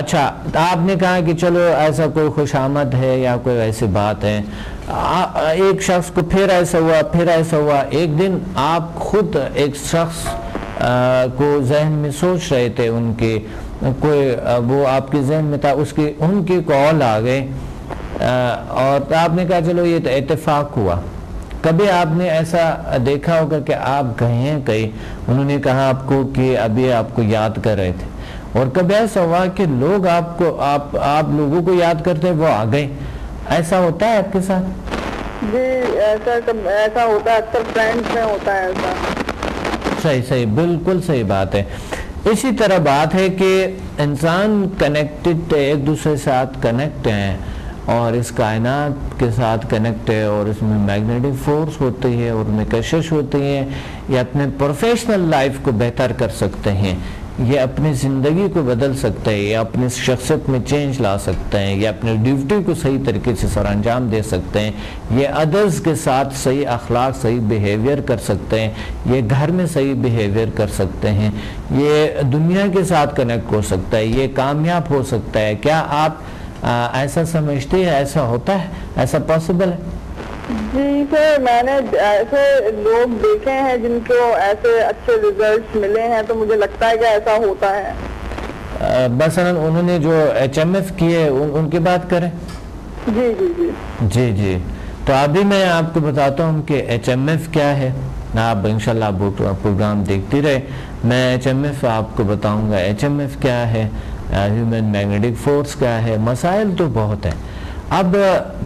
اچھا، آپ نے کہا کہ چلو ایسا کوئی خوش آمد ہے یا کوئی ایسی بات ہے، ایک شخص کو پھر ایسا ہوا، ایک دن آپ خود ایک شخص کو ذہن میں سوچ رہے تھے، ان کے کوئی وہ آپ کے ذہن میں تھا، ان کی کال آ گئے اور آپ نے کہا چلو یہ اتفاق ہوا۔ کبھی آپ نے ایسا دیکھا ہوگا کہ آپ گئے ہیں کہیں، انہوں نے کہا آپ کو کہ ابھی آپ کو یاد کر رہے تھے، اور کبھی ایسا ہوا کہ لوگ آپ لوگوں کو یاد کرتے وہ آ گئے، ایسا ہوتا ہے آپ کے ساتھ؟ جی ایسا ہوتا ہے، اکثر فرینڈز میں ہوتا ہے ایسا۔ صحیح، بالکل صحیح بات ہے۔ اسی طرح بات ہے کہ انسان کنیکٹڈ، ایک دوسرے ساتھ کنیکٹ ہیں اور اس کائنات کے ساتھ کنیکٹ ہے، اور اس میں میگنیٹک فورس ہوتی ہے اور میں کشش ہوتی ہے، یہ اپنے پروفیشنل لائف کو بہتر کر سکتے ہیں، یہ اپنی زندگی کو بدل سکتے ہیں، یہ اپنی شخصیت میں چینج لا سکتے ہیں، یہ اپنے ڈیوٹی کو صحیح طریقے سے سر انجام دے سکتے ہیں، یہ ادرز کے ساتھ صحیح اخلاق، صحیح بیہیویئر کر سکتے ہیں، یہ گھر میں صحیح بیہیویئر کر سکتے ہیں، یہ دنیا کے ساتھ کنیکٹ ہو سکتا ہے، یہ کامیاب ہو سکتا ہے۔ کیا آپ ایسا سمجھتے ہیں، ایسا ہوتا ہے، ایسا پاسبل ہے؟ جی سر، میں نے ایسے لوگ دیکھے ہیں جن کو ایسے اچھے ریزلٹس ملے ہیں، تو مجھے لگتا ہے کہ ایسا ہوتا ہے۔ مثلا انہوں نے جو HMF کیے ان کی بات کریں؟ جی، تو ابھی میں آپ کو بتاتا ہوں کہ HMF کیا ہے، آپ انشاءاللہ پروگرام دیکھتی رہے، میں HMF آپ کو بتاؤں گا۔ HMF کیا ہے، ہیومن میگنیٹک فورس کیا ہے، مسائل تو بہت ہیں۔ اب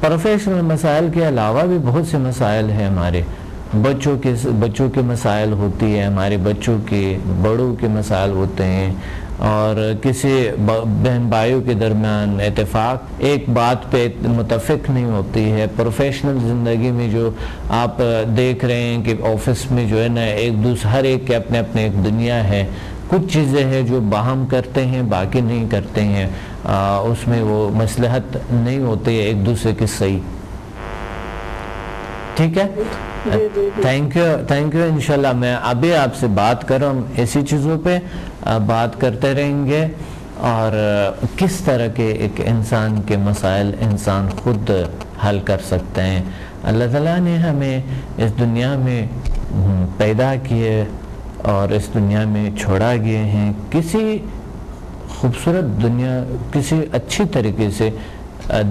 پروفیشنل مسائل کے علاوہ بھی بہت سے مسائل ہیں، ہمارے بچوں کے مسائل ہوتی ہے، ہمارے بچوں کے بڑوں کے مسائل ہوتے ہیں، اور کسی بہن بھائیوں کے درمیان اتفاق ایک بات پہ متفق نہیں ہوتی ہے۔ پروفیشنل زندگی میں جو آپ دیکھ رہے ہیں کہ آفس میں جو ہے نا ہر ایک کے اپنے ایک دنیا ہے، کچھ چیزیں ہیں جو باہم کرتے ہیں، باقی نہیں کرتے ہیں، اس میں وہ مصلحت نہیں ہوتی ہے ایک دوسرے کی صحیح۔ ٹھیک ہے، تھینک یو۔ انشاءاللہ میں ابھی آپ سے بات کر رہا ہوں، ایسی چیزوں پہ بات کرتے رہیں گے، اور کس طرح کے ایک انسان کے مسائل انسان خود حل کر سکتے ہیں۔ اللہ تعالیٰ نے ہمیں اس دنیا میں پیدا کیے اور اس دنیا میں چھوڑا گئے ہیں، کسی خوبصورت دنیا، کسی اچھی طریقے سے،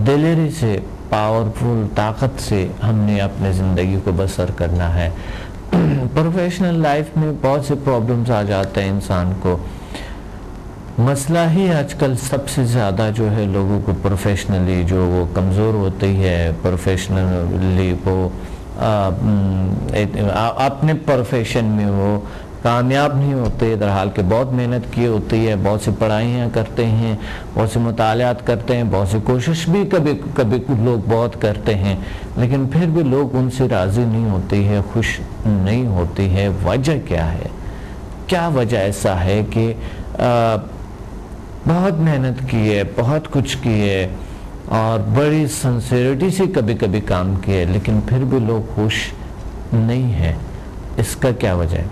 دلیری سے، پاورفل طاقت سے ہم نے اپنے زندگی کو بسر کرنا ہے۔ پروفیشنل لائف میں بہت سے پرابلمز آ جاتے ہیں انسان کو۔ مسئلہ ہی آج کل سب سے زیادہ جو ہے لوگوں کو پروفیشنلی جو وہ کمزور ہوتی ہے، پروفیشنلی وہ اپنے پروفیشن میں وہ کامیاب نہیں ہوتے، در حال کہ بہت محنت کی ہوتی ہے، بہت سی پڑھائیاں کرتے ہیں، بہت سے مطالعات کرتے ہیں، بہت سی کوشش بھی کبھی لوگ بہت کرتے ہیں، لیکن پھر بھی لوگ ان سے راضی نہیں ہوتی ہے، خوش نہیں ہوتی ہے۔ وجہ کیا ہے؟ کیا وجہ ایسا ہے کہ بہت محنت کی ہے، بہت کچھ کی ہے، اور بڑی سنسیریٹی سے کبھی کام کیے، لیکن پھر بھی لوگ خوش نہیں ہیں؟ اس کا کیا وجہ ہے؟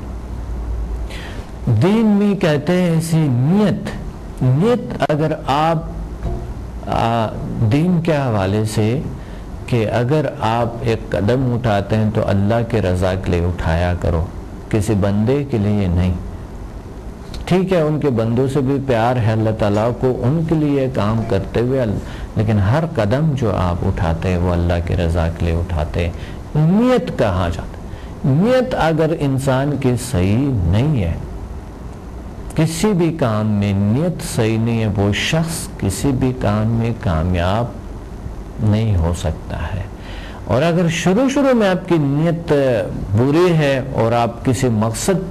دین میں کہتے ہیں ایسی نیت اگر آپ دین کے حوالے سے کہ اگر آپ ایک قدم اٹھاتے ہیں تو اللہ کے رضا کے لیے اٹھایا کرو، کسی بندے کے لیے نہیں۔ ٹھیک ہے، ان کے بندوں سے بھی پیار ہے اللہ تعالیٰ کو، ان کے لیے کام کرتے ہوئے، لیکن ہر قدم جو آپ اٹھاتے ہیں وہ اللہ کے رضا کے لیے اٹھاتے ہیں۔ نیت کہاں جاتا ہے؟ نیت اگر انسان کی صحیح نہیں ہے، کسی بھی کام میں نیت صحیح نہیں ہے، وہ شخص کسی بھی کام میں کامیاب نہیں ہو سکتا ہے۔ اور اگر شروع میں آپ کی نیت بری ہے اور آپ کسی مقصد،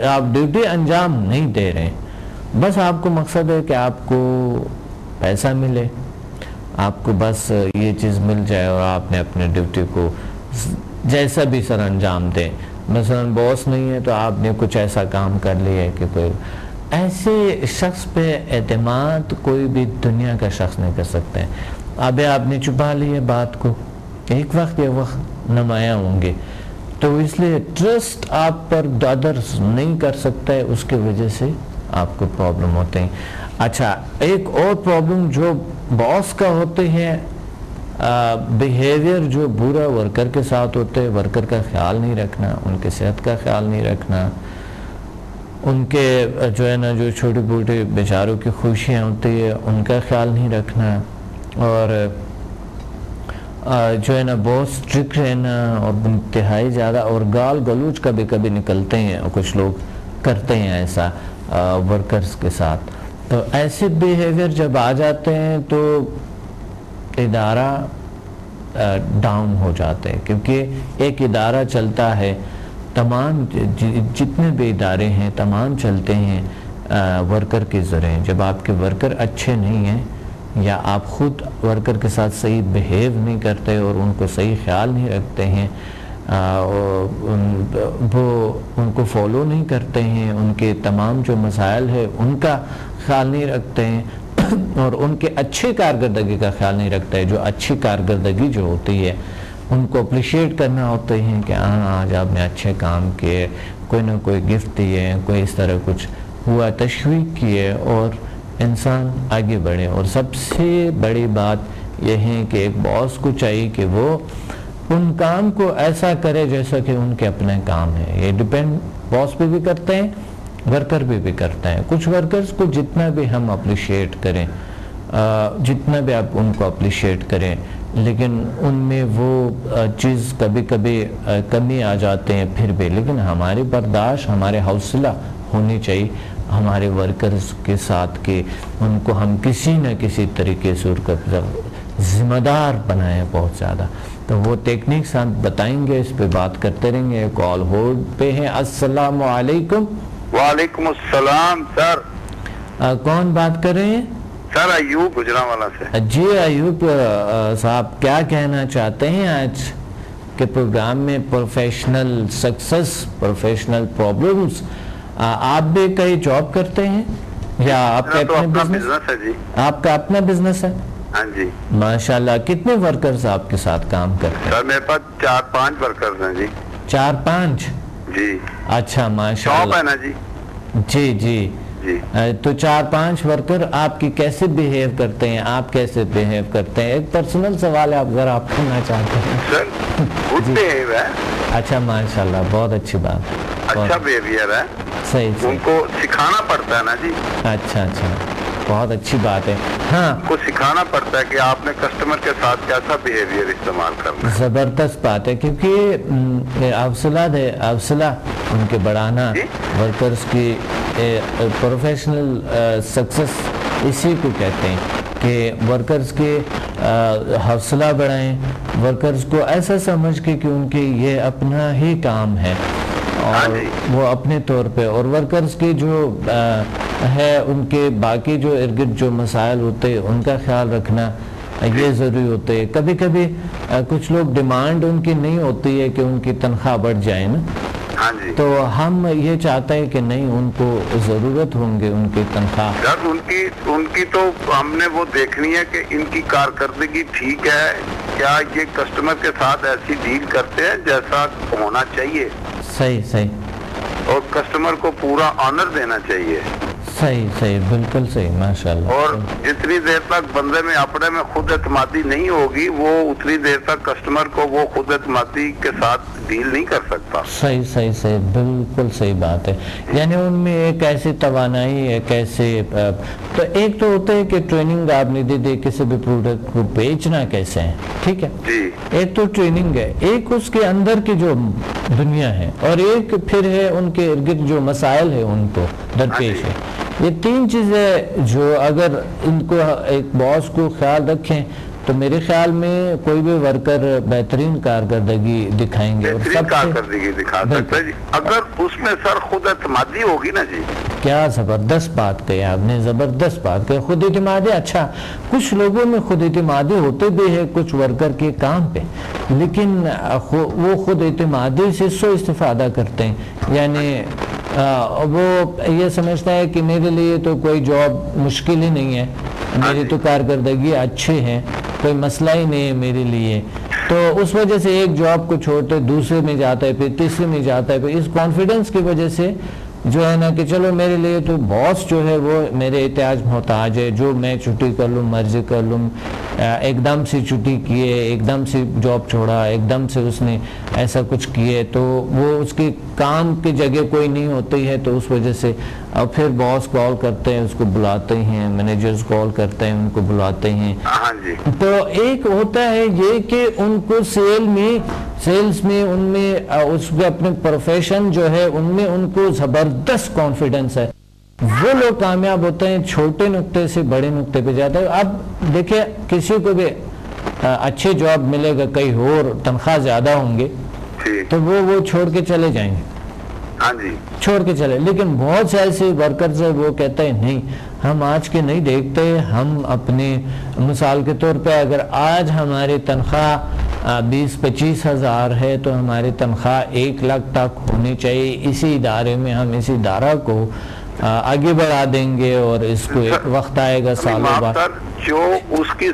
آپ ڈیوٹی انجام نہیں دے رہے ہیں، بس آپ کو مقصد ہے کہ آپ کو پیسہ ملے، آپ کو بس یہ چیز مل جائے اور آپ نے اپنے ڈیوٹی کو جیسا بھی سر انجام دیں، مثلا باس نہیں ہے تو آپ نے کچھ ایسا کام کر لیا ہے کہ کوئی ایسے شخص پہ اعتماد کوئی بھی دنیا کا شخص نہیں کر سکتے ہیں۔ ابھی آپ نے چھپا لی ہے بات کو، ایک وقت یہ وقت نمایاں ہوں گے، تو اس لیے ٹرسٹ آپ پر ادرس نہیں کر سکتا ہے، اس کی وجہ سے آپ کو پرابلم ہوتے ہیں۔ اچھا، ایک اور پرابلم جو باس کا ہوتے ہیں، بیہیویئر جو برا ورکر کے ساتھ ہوتے ہیں، ورکر کا خیال نہیں رکھنا، ان کے صحت کا خیال نہیں رکھنا، ان کے جو ہے نا جو چھوٹے بوٹے بیچاروں کی خوشیاں ہوتی ہے ان کا خیال نہیں رکھنا، اور جو ہے نا بہت اسٹرکٹ رہنا اور انتہائی زیادہ، اور گال گلوچ کبھی کبھی نکلتے ہیں، کچھ لوگ کرتے ہیں ایسا ورکرز کے ساتھ. تو ایسے بیہیویئر جب آ جاتے ہیں تو ادارہ ڈاؤن ہو جاتے ہیں، کیونکہ ایک ادارہ چلتا ہے، تمام جتنے بھی ادارے ہیں تمام چلتے ہیں ورکر کے ذریعے. جب آپ کے ورکر اچھے نہیں ہیں یا آپ خود ورکر کے ساتھ صحیح بیہیو نہیں کرتے اور ان کو صحیح خیال نہیں رکھتے ہیں، وہ ان کو فالو نہیں کرتے ہیں، ان کے تمام جو مسائل ہے ان کا خیال نہیں رکھتے ہیں اور ان کے اچھے کارکردگی کا خیال نہیں رکھتا ہے، جو اچھی کارکردگی جو ہوتی ہے ان کو اپریشیٹ کرنا ہوتے ہیں کہ ہاں آج آپ نے اچھے کام کیے، کوئی نہ کوئی گفٹ دیے، کوئی اس طرح کچھ ہوا، تشویق کیے اور انسان آگے بڑھے. اور سب سے بڑی بات یہ ہے کہ ایک باس کو چاہیے کہ وہ ان کام کو ایسا کرے جیسا کہ ان کے اپنے کام ہے. یہ ڈیپینڈ باس پہ بھی کرتے ہیں، ورکر بھی کرتے ہیں. کچھ ورکرز کو جتنا بھی ہم اپریشیٹ کریں، جتنا بھی آپ ان کو اپریشیٹ کریں، لیکن ان میں وہ چیز کبھی کبھی کمی آ جاتے ہیں پھر بھی. لیکن ہماری برداشت، ہمارے حوصلہ ہونی چاہیے ہمارے ورکرز کے ساتھ کہ ان کو ہم کسی نہ کسی طریقے سے ان کا ذمہ دار بنائیں بہت زیادہ. تو وہ ٹیکنیکس ہم بتائیں گے، اس پہ بات کرتے رہیں گے. کال ہولڈ پہ ہیں. السلام علیکم. وعلیکم السلام سر. کون بات کر رہے ہیں؟ سر ایوب گجرانوالہ سے. جی ایوب صاحب، کیا کہنا چاہتے ہیں آج کے پروگرام میں؟ Professional success, professional problems. آپ بھی کہیں جاب کرتے ہیں یا آپ کا اپنا بزنس ہے؟ جی آپ کا اپنا بزنس ہے. ہاں جی ماشاءاللہ. کتنے ورکرز آپ کے ساتھ کام کرتے ہیں؟ سر میرے پاس 4-5 ورکرز ہیں جی. 4-5؟ جی. اچھا ماشاءاللہ. شاپ ہے نا جی. جی جی جی. تو 4-5 ورکر آپ کی کیسے بیہیو کرتے ہیں؟ آپ کیسے بیہیو کرتے ہیں؟ ایک پرسنل سوال ہے، اگر آپ کرنا چاہتے ہیں. سر گڈ بیہیو ہے. اچھا ماشاءاللہ، بہت اچھی بات. اچھا بیہیویئر ہے. صحیح. ان کو سکھانا پڑتا ہے نا جی. اچھا، بہت اچھی بات ہے. ہاں، ان کو سکھانا پڑتا ہے کہ آپ نے کسٹمر کے ساتھ کیسا بیہیویئر استعمال کرنا ہے. زبردست بات ہے، کیونکہ حوصلہ ان کے بڑھانا، ورکرز کی پروفیشنل سکسس اسی کو کہتے ہیں کہ ورکرز کے حوصلہ بڑھائیں، ورکرز کو ایسا سمجھ کے کہ ان کے یہ اپنا ہی کام ہے اور وہ اپنے طور پہ، اور ورکرز کے جو ہے ان کے باقی جو ارد جو مسائل ہوتے ہیں ان کا خیال رکھنا یہ ضروری ہوتے ہیں. کبھی کبھی کچھ لوگ ڈیمانڈ ان کی نہیں ہوتی ہے کہ ان کی تنخواہ بڑھ جائے نا. ہاں جی. تو ہم یہ چاہتے ہیں کہ نہیں، ان کو ضرورت ہوں گے ان کی تنخواہ. سر ان کی تو ہم نے وہ دیکھنی ہے کہ ان کی کارکردگی ٹھیک ہے کیا، یہ کسٹمر کے ساتھ ایسی ڈیل کرتے ہیں جیسا ہونا چاہیے. صحیح. اور کسٹمر کو پورا آنر دینا چاہیے. صحیح، بالکل صحیح. ماشاءاللہ. اور جتنی دیر تک بندے میں اپنے میں خود اعتمادی نہیں ہوگی، وہ اتنی دیر تک کسٹمر کو وہ خود اعتمادی کے ساتھ ڈیل نہیں کر سکتا. صحیح، بالکل صحیح بات ہے. یعنی ان میں ایک ایسی توانائی ہے، کیسے تو ایک تو ہوتا ہے کہ ٹریننگ آپ نے دی کسی بھی پروڈکٹ کو بیچنا کیسے ہے، ٹھیک ہے جی. ایک تو ٹریننگ ہے، ایک اس کے اندر کی جو دنیا ہے، اور ایک پھر ہے ان کے ارد جو مسائل ہے ان کو درپیش ہے. یہ 3 چیزیں جو اگر ان کو ایک باس کو خیال رکھیں تو میرے خیال میں کوئی بھی ورکر بہترین کارکردگی دکھائیں گے. بہترین کارکردگی دکھا سکتا ہے جی اگر اس میں سر خود اعتمادی ہوگی نا جی. کیا زبردست بات کہی آپ نے، زبردست بات کہی. خود اعتمادی. اچھا، کچھ لوگوں میں خود اعتمادی ہوتے بھی ہے کچھ ورکر کے کام پہ، لیکن وہ خود اعتمادی سے سو استفادہ کرتے ہیں. یعنی وہ یہ سمجھتا ہے کہ میرے لیے تو کوئی جاب مشکل ہی نہیں ہے، میری تو کارکردگی اچھے ہیں، کوئی مسئلہ ہی نہیں ہے میرے لیے. تو اس وجہ سے ایک جاب کو چھوڑتے دوسرے میں جاتا ہے، پھر تیسرے میں جاتا ہے. پھر اس کانفیڈنس کی وجہ سے جو ہے نا کہ چلو میرے لیے تو باس جو ہے وہ میرے احتیاج محتاج ہے، جو میں چھٹی کر لوں مرضی کر لوں، ایک دم سے چھٹی کیے، ایک دم سے جاب چھوڑا، ایک دم سے اس نے ایسا کچھ کیے، تو وہ اس کی کام کی جگہ کوئی نہیں ہوتی ہے، تو اس وجہ سے اب پھر باس کال کرتے ہیں، اس کو بلاتے ہیں، مینیجرز کال کرتے ہیں، ان کو بلاتے ہیں۔ ہاں جی۔ تو ایک ہوتا ہے یہ کہ ان کو سیلز میں ان میں اس کے اپنے پروفیشن جو ہے ان میں ان کو زبردست کانفیڈنس ہے، وہ لوگ کامیاب ہوتے ہیں، چھوٹے نقطے سے بڑے نقطے پہ جاتے ہیں۔ اب دیکھیں کسی کو بھی اچھے جاب ملے گا، کئی اور تنخواہ زیادہ ہوں گے تو وہ چھوڑ کے چلے جائیں گے، ہاں جی چھوڑ کے چلے۔ لیکن بہت سے ایسے ورکرز ہیں وہ کہتے ہیں نہیں، ہم آج کے نہیں دیکھتے، ہم اپنے مثال کے طور پہ اگر آج ہماری تنخواہ 20-25 ہزار ہے تو ہماری تنخواہ 1 لاکھ تک ہونی چاہیے، اسی ادارے میں ہم اس ادارہ کو آگے بڑھا دیں گے، اور اس کو ایک وقت آئے گا سالوں بعد۔ جو اس کی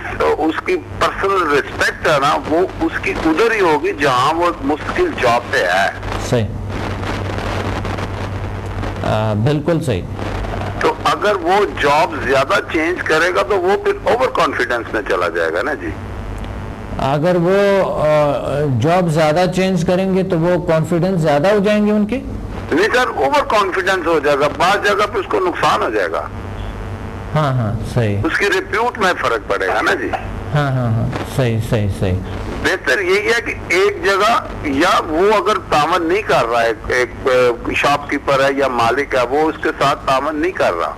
پرسنل ریسپیکٹ ہے نا، وہ اس کی ادھر ہی ہوگی جہاں وہ مستقل جاب پہ ہے۔ صحیح، بالکل صحیح۔ تو اگر وہ جاب زیادہ چینج کرے گا تو وہ پھر اوور کانفیڈنس میں چلا جائے گا نا جی۔ اگر وہ جاب زیادہ چینج کریں گے تو وہ کانفیڈنس زیادہ ہو جائیں گے ان کے؟ نہیں سر، اوور کانفیڈنس ہو جائے گا، بعض جگہ پہ اس کو نقصان ہو جائے گا، ہاں صحیح، اس کی ریپیوٹ میں فرق پڑے گا نا جی۔ ہاں صحیح۔ بہتر یہی ہے کہ ایک جگہ یا وہ اگر تعاون نہیں کر رہا ہے، ایک شاپ کیپر ہے یا مالک ہے، وہ اس کے ساتھ تعاون نہیں کر رہا،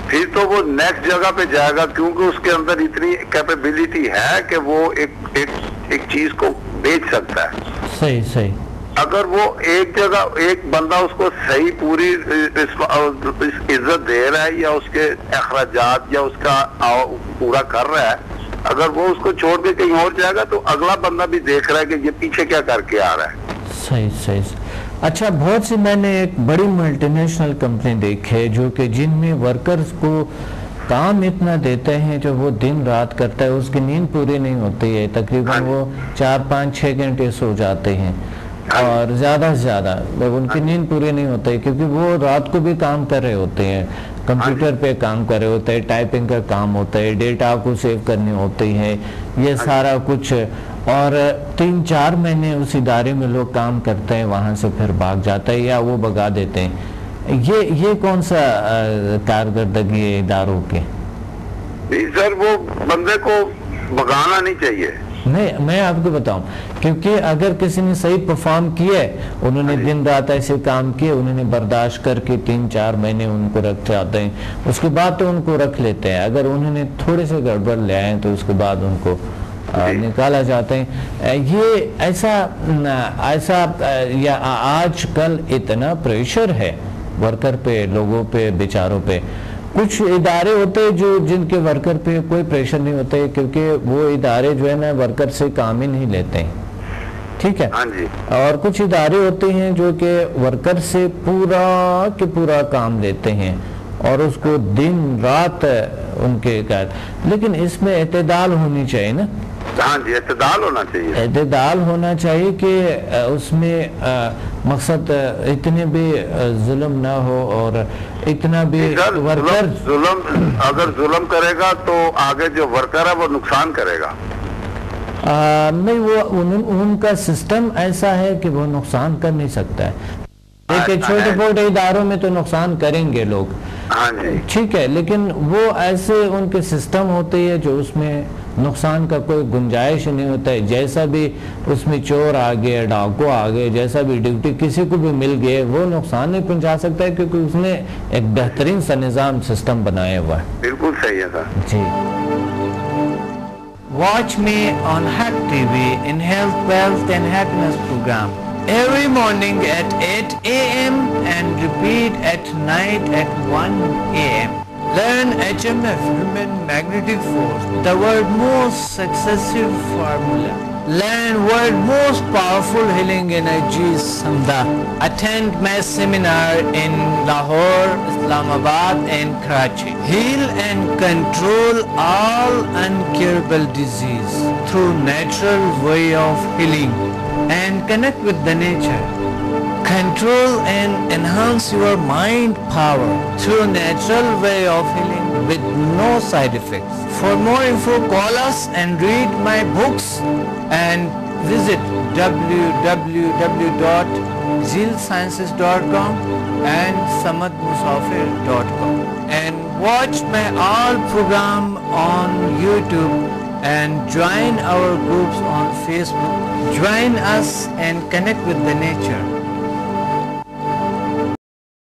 پھر تو وہ نیکسٹ جگہ پہ جائے گا، کیونکہ اس کے اندر اتنی کیپیبلٹی ہے کہ وہ ایک چیز کو بیچ سکتا ہے۔ صحیح۔ اگر وہ ایک جگہ ایک بندہ اس کو صحیح پوری عزت دے رہا ہے یا اس کے اخراجات یا اس کا پورا کر رہا ہے، اگر وہ اس کو چھوڑ کے کہیں اور جائے گا تو اگلا بندہ بھی دیکھ رہا ہے کہ یہ پیچھے کیا کر کے آ رہا ہے۔ صحیح۔ اچھا، بہت سی میں نے ایک بڑی ملٹی نیشنل کمپنی دیکھے جو کہ جن میں ورکرز کو کام اتنا دیتے ہیں جو وہ دن رات کرتا ہے، اس کی نیند پوری نہیں ہوتی ہے، تقریباً وہ 4-5-6 گھنٹے سو جاتے ہیں، اور زیادہ سے زیادہ ان کی نیند پوری نہیں ہوتی، کیونکہ وہ رات کو بھی کام کر رہے ہوتے ہیں، کمپیوٹر پہ کام کر رہے ہوتے ہیں، ٹائپنگ کا کام ہوتا ہے، ڈیٹا کو سیو کرنی ہوتی ہے، یہ سارا کچھ، اور 3-4 مہینے اس ادارے میں لوگ کام کرتے ہیں، وہاں سے پھر بھاگ جاتا ہے یا وہ بھگا دیتے ہیں۔ یہ کون سا کارکردگی ہے اداروں کے؟ سر وہ بندے کو بھگانا نہیں چاہیے۔ نہیں، میں آپ کو بتاؤں، کیونکہ اگر کسی نے صحیح پرفارم کیا ہے، انہوں نے دن رات ایسے کام کیے، انہوں نے برداشت کر کے 3-4 مہینے ان کو رکھ جاتے ہیں، اس کے بعد تو ان کو رکھ لیتے ہیں، اگر انہوں نے تھوڑے سے گڑبڑ لے آئے تو اس کے بعد ان کو نکالا جاتے ہیں۔ یہ ایسا یا آج کل اتنا پریشر ہے ورکر پہ، لوگوں پہ، بیچاروں پہ۔ کچھ ادارے ہوتے ہیں جن کے ورکر پہ کوئی پریشر نہیں ہوتے، کیونکہ وہ ادارے جو ہے نا ورکر سے کام ہی نہیں لیتے ہیں، ٹھیک ہے، اور کچھ ادارے ہوتے ہیں جو کہ ورکر سے پورا کے پورا کام لیتے ہیں اور اس کو دن رات ان کے لیکن اس میں اعتدال ہونی چاہیے نا۔ ہاں جی، اعتدال ہونا چاہیے، اعتدال ہونا چاہیے کہ اس میں مقصد اتنے بھی ظلم نہ ہو اور اتنا بھی ورکر اگر ظلم کرے گا تو آگے جو ورکر ہے وہ نقصان کرے گا۔ نہیں، وہ ان کا سسٹم ایسا ہے کہ وہ نقصان کر نہیں سکتا ہے، لیکن چھوٹے موٹے اداروں میں تو نقصان کریں گے لوگ، ٹھیک ہے، لیکن وہ ایسے ان کے سسٹم ہوتے ہیں جو اس میں نقصان کا کوئی گنجائش نہیں ہوتا ہے، جیسا بھی اس میں چور آ گئے، ڈاکو آ گئے، جیسا بھی ڈیوٹی کسی کو بھی مل گئے، وہ نقصان نہیں پہنچا سکتا ہے، کیونکہ اس نے ایک بہترین سا نظام سسٹم بنایا ہوا ہے۔ بالکل صحیح ہے سر جی۔ Watch me on Hack TV in Health, Wealth and Happiness program every morning at 8 a.m. and repeat at night at 1 a.m. Learn HMF, Human Magnetic Force, the world's most successful formula. Learn world's most powerful healing energies, Samda. Attend my seminar in Lahore, Islamabad and Karachi. Heal and control all incurable disease through natural way of healing and connect with the nature. control and enhance your mind power through natural way of healing with no side effects. For more info, call us and read my books and visit www.zilsciences.com and samadmusafir.com and watch my all program on YouTube and join our groups on Facebook. Join us and connect with the nature.